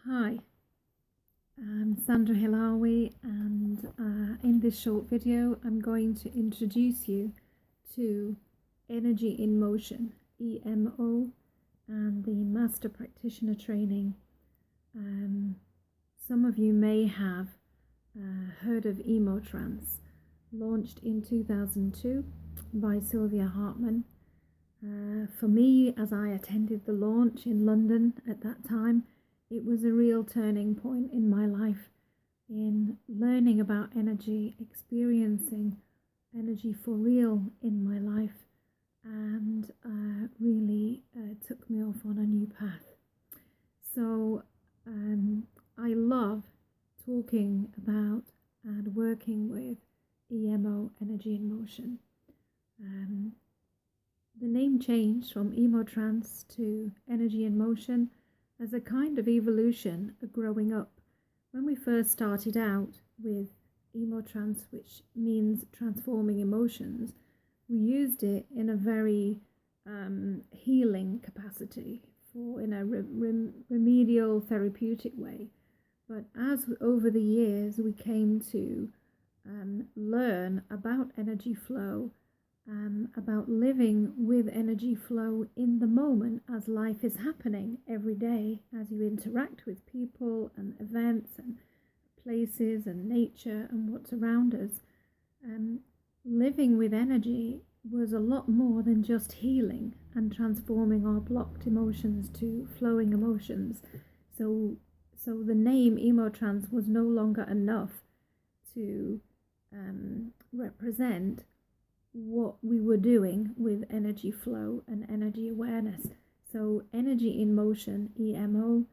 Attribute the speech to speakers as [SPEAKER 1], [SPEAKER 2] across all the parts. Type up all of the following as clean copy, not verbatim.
[SPEAKER 1] Hi, I'm Sandra Hillawi, and in this short video I'm going to introduce you to Energy in Motion, EMO, and the Master Practitioner training. Some of you may have heard of EmoTrance, launched in 2002 by Sylvia Hartman. For me, as I attended the launch in London at that time, it was a real turning point in my life in learning about energy, experiencing energy for real in my life, and really took me off on a new path. So I love talking about and working with EMO Energy in Motion. The name changed from EmoTrance to Energy in Motion as a kind of evolution of growing up. When we first started out with EmoTrance, which means transforming emotions, we used it in a very healing capacity, in a remedial therapeutic way. But as over the years we came to learn about energy flow, about living with energy flow in the moment as life is happening every day, as you interact with people and events and places and nature and what's around us. Living with energy was a lot more than just healing and transforming our blocked emotions to flowing emotions. So the name EmoTrance was no longer enough to represent what we were doing with energy flow and energy awareness. So Energy in Motion, EMO,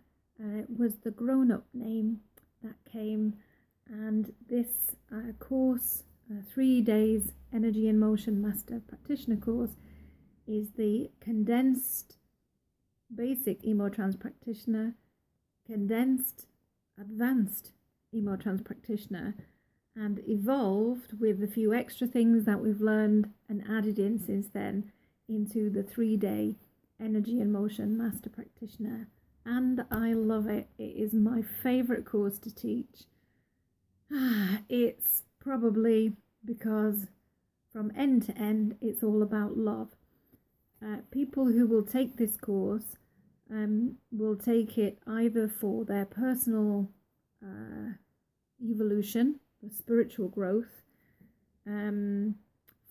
[SPEAKER 1] was the grown-up name that came, and this course, 3 days Energy in Motion Master Practitioner course, is the condensed basic EmoTrance practitioner, condensed advanced EmoTrance practitioner, and evolved with a few extra things that we've learned and added in since then into the 3-day Energy in Motion Master Practitioner. And I love it. It is my favorite course to teach. It's probably because from end to end it's all about love. People who will take this course will take it either for their personal evolution, spiritual growth,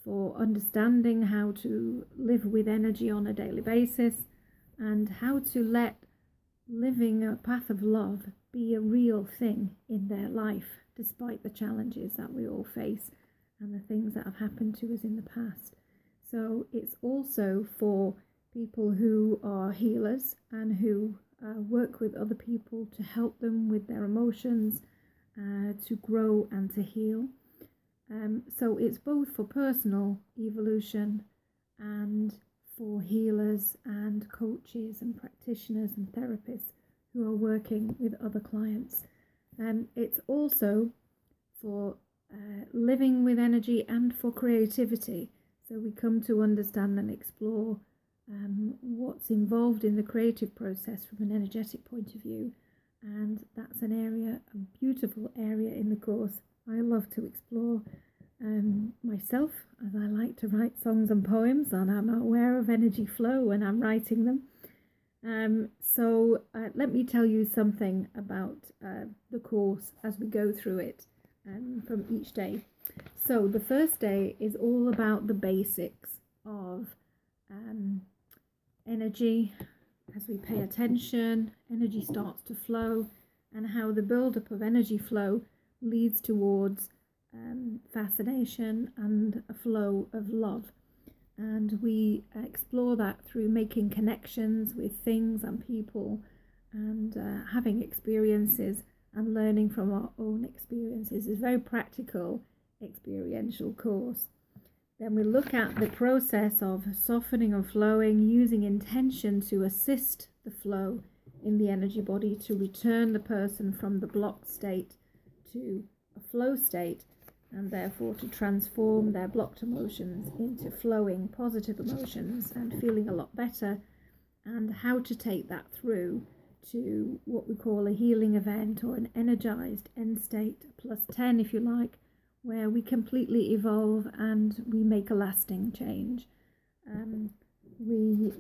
[SPEAKER 1] for understanding how to live with energy on a daily basis, and how to let living a path of love be a real thing in their life, despite the challenges that we all face and the things that have happened to us in the past. So it's also for people who are healers and who work with other people to help them with their emotions, to grow and to heal. So it's both for personal evolution and for healers and coaches and practitioners and therapists who are working with other clients. It's also for living with energy and for creativity. So we come to understand and explore what's involved in the creative process from an energetic point of view. And that's an area, a beautiful area in the course I love to explore myself, as I like to write songs and poems, and I'm aware of energy flow when I'm writing them. So let me tell you something about the course as we go through it from each day. So the first day is all about the basics of energy. As we pay attention, energy starts to flow, and how the build-up of energy flow leads towards fascination and a flow of love. And we explore that through making connections with things and people, and having experiences and learning from our own experiences. It's a very practical, experiential course. Then we look at the process of softening and flowing, using intention to assist the flow in the energy body, to return the person from the blocked state to a flow state, and therefore to transform their blocked emotions into flowing positive emotions and feeling a lot better, and how to take that through to what we call a healing event, or an energized end state plus 10 if you like, where we completely evolve and we make a lasting change. We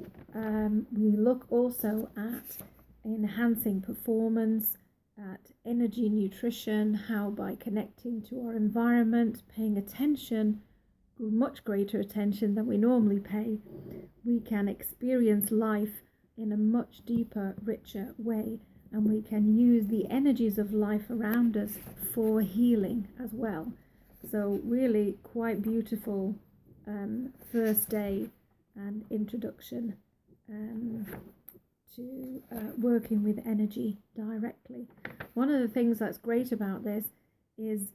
[SPEAKER 1] look also at enhancing performance, at energy nutrition, how by connecting to our environment, paying attention, much greater attention than we normally pay, we can experience life in a much deeper, richer way, and we can use the energies of life around us for healing as well. So really quite beautiful first day and introduction to working with energy directly. One of the things that's great about this is,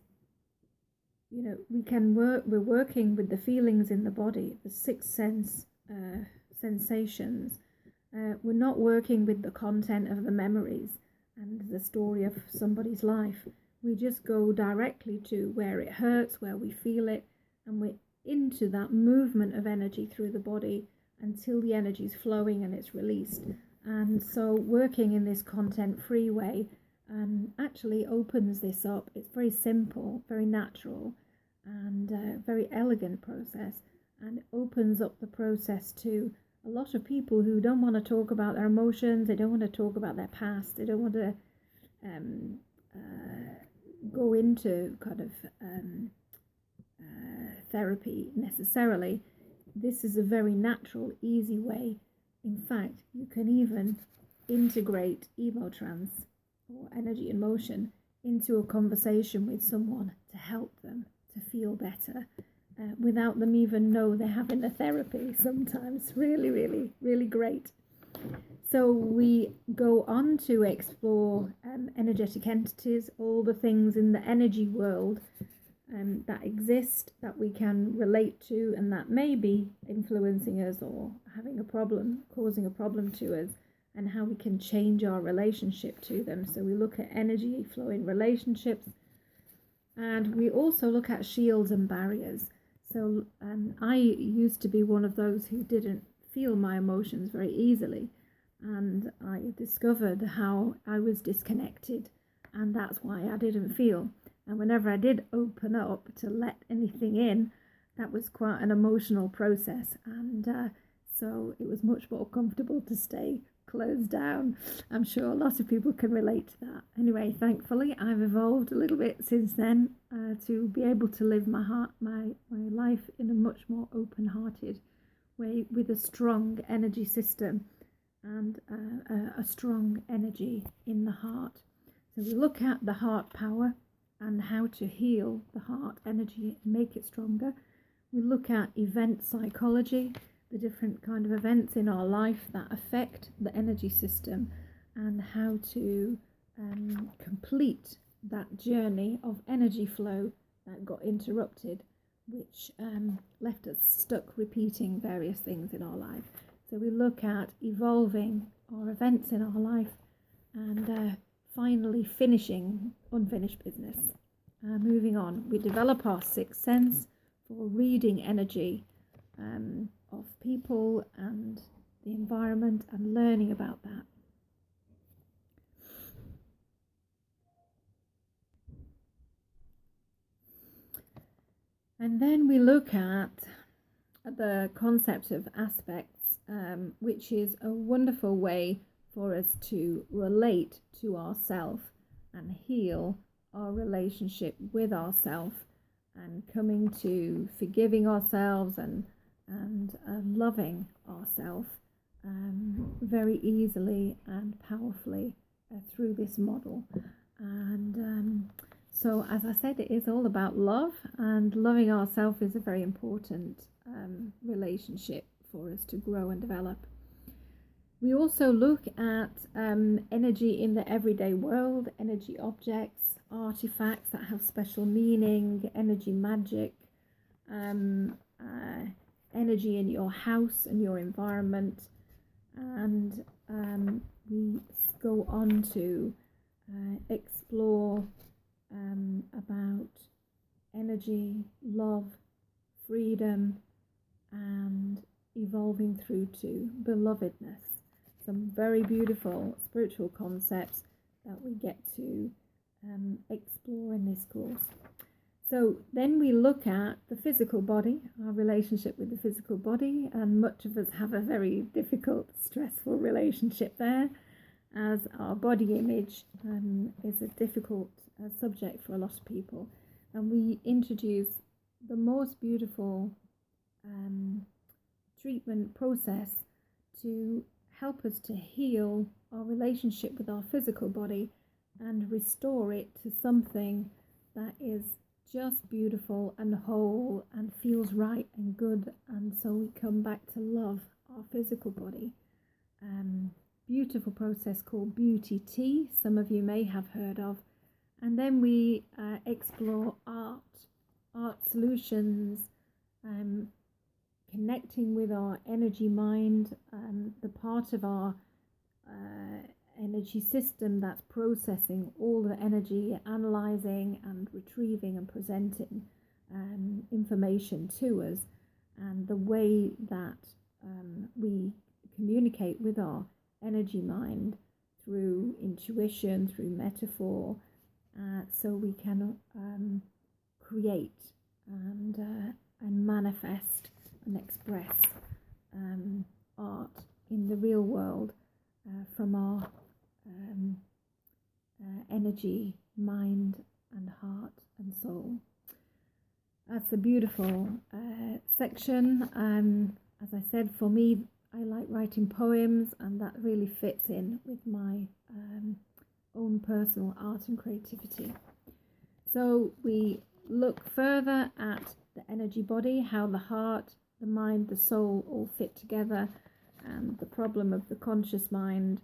[SPEAKER 1] we're working with the feelings in the body, the sixth sense sensations. We're not working with the content of the memories and the story of somebody's life. We just go directly to where it hurts, where we feel it, and we're into that movement of energy through the body until the energy is flowing and it's released. And so working in this content-free way actually opens this up. It's very simple, very natural, and very elegant process, and opens up the process to a lot of people who don't want to talk about their emotions, they don't want to talk about their past, they don't want to go into kind of therapy necessarily. This is a very natural, easy way. In fact, you can even integrate EmoTrance or Energy in Motion into a conversation with someone to help them to feel better without them even know they're having a therapy sometimes. Really, really, really great. So we go on to explore energetic entities, all the things in the energy world that exist, that we can relate to, and that may be influencing us or having a problem, causing a problem to us, and how we can change our relationship to them. So we look at energy flow in relationships, and we also look at shields and barriers. So I used to be one of those who didn't feel my emotions very easily, and I discovered how I was disconnected, and that's why I didn't feel. And whenever I did open up to let anything in, that was quite an emotional process, and so it was much more comfortable to stay closed down. I'm sure a lot of people can relate to that. Anyway, thankfully I've evolved a little bit since then to be able to live my life in a much more open-hearted way, with a strong energy system and a strong energy in the heart. So we look at the heart power and how to heal the heart energy and make it stronger. We look at event psychology, the different kind of events in our life that affect the energy system, and how to complete that journey of energy flow that got interrupted, which left us stuck repeating various things in our life. So we look at evolving our events in our life and finally finishing unfinished business. Moving on, we develop our sixth sense for reading energy of people and the environment and learning about that. And then we look at the concept of aspects, which is a wonderful way for us to relate to ourself and heal our relationship with ourself, and coming to forgiving ourselves and loving ourselves very easily and powerfully through this model. And so, as I said, it is all about love, and loving ourselves is a very important relationship for us to grow and develop. We also look at energy in the everyday world, energy objects, artifacts that have special meaning, energy magic, energy in your house and your environment, and we go on to explore about energy, love, freedom, and evolving through to belovedness. some very beautiful spiritual concepts that we get to explore in this course. So then we look at the physical body, our relationship with the physical body, and much of us have a very difficult, stressful relationship there, as our body image is a difficult subject for a lot of people. And we introduce the most beautiful treatment process to help us to heal our relationship with our physical body and restore it to something that is just beautiful and whole and feels right and good, and so we come back to love our physical body. Beautiful process called beauty tea, some of you may have heard of. And then we explore art solutions, connecting with our energy mind, the part of our energy system that's processing all the energy, analysing and retrieving and presenting information to us, and the way that we communicate with our energy mind through intuition, through metaphor, so we can create and manifest and express art in the real world from our energy, mind and heart and soul. That's a beautiful section. As I said, for me, I like writing poems, and that really fits in with my own personal art and creativity. So we look further at the energy body, how the heart, the mind, the soul all fit together, and the problem of the conscious mind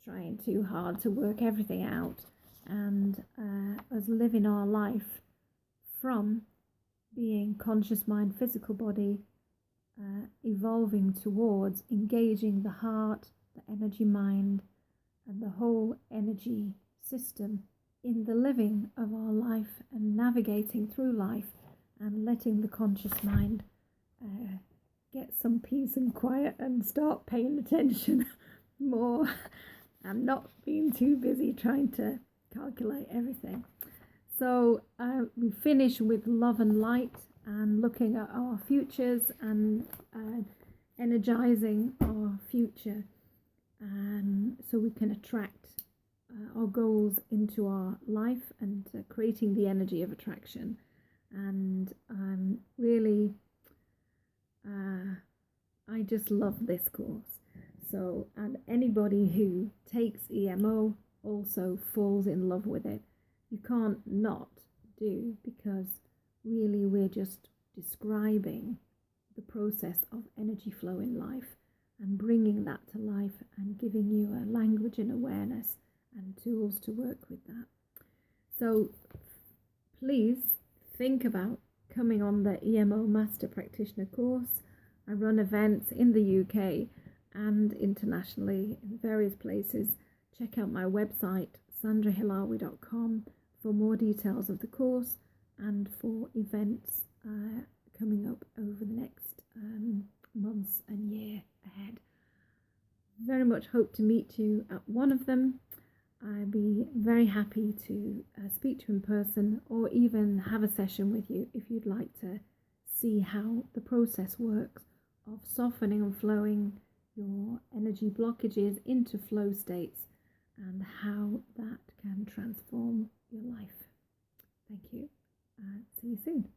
[SPEAKER 1] trying too hard to work everything out, and us living our life from being conscious mind, physical body, evolving towards engaging the heart, the energy mind, and the whole energy system in the living of our life, and navigating through life and letting the conscious mind get some peace and quiet and start paying attention more and not being too busy trying to calculate everything. So we finish with love and light, and looking at our futures and energizing our future, so we can attract our goals into our life, and creating the energy of attraction. And really I just love this course. So, and anybody who takes EMO also falls in love with it. You can't not do, because really we're just describing the process of energy flow in life and bringing that to life and giving you a language and awareness and tools to work with that. So please think about coming on the EMO Master Practitioner course. I run events in the UK and internationally in various places. Check out my website, sandrahillawi.com, for more details of the course and for events coming up over the next months and year ahead. Very much hope to meet you at one of them. I'd be very happy to speak to you in person, or even have a session with you if you'd like to see how the process works of softening and flowing your energy blockages into flow states, and how that can transform your life. Thank you. See you soon.